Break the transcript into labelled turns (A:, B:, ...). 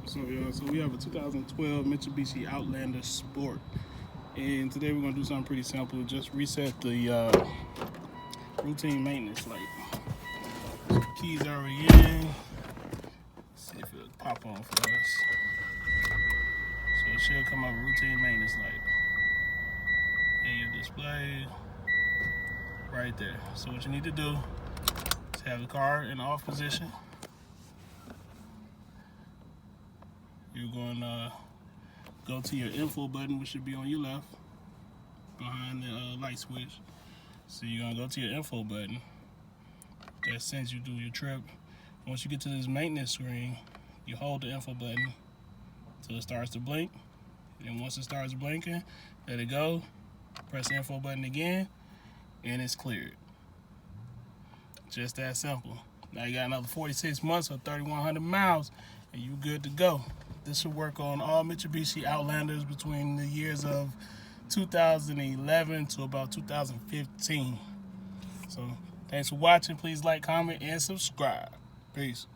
A: So y'all, so we have a 2012 Mitsubishi Outlander Sport, and today we're gonna do something pretty simple. Just reset the routine maintenance light. So the keys are already in. Let's see if it'll pop on for us. So it should come up routine maintenance light in your display right there. So what you need to do is have the car in off position. You're going to go to your info button, which should be on your left behind the light switch. So you're going to go to your info button that sends you through your trip. Once you get to this maintenance screen, you hold the info button until it starts to blink. And once it starts blinking, let it go. Press the info button again, and it's cleared. Just that simple. Now you got another 46 months or 3,100 miles, and you good to go. This should work on all Mitsubishi Outlanders between the years of 2011 to about 2015. So thanks for watching. Please like, comment, and subscribe. Peace.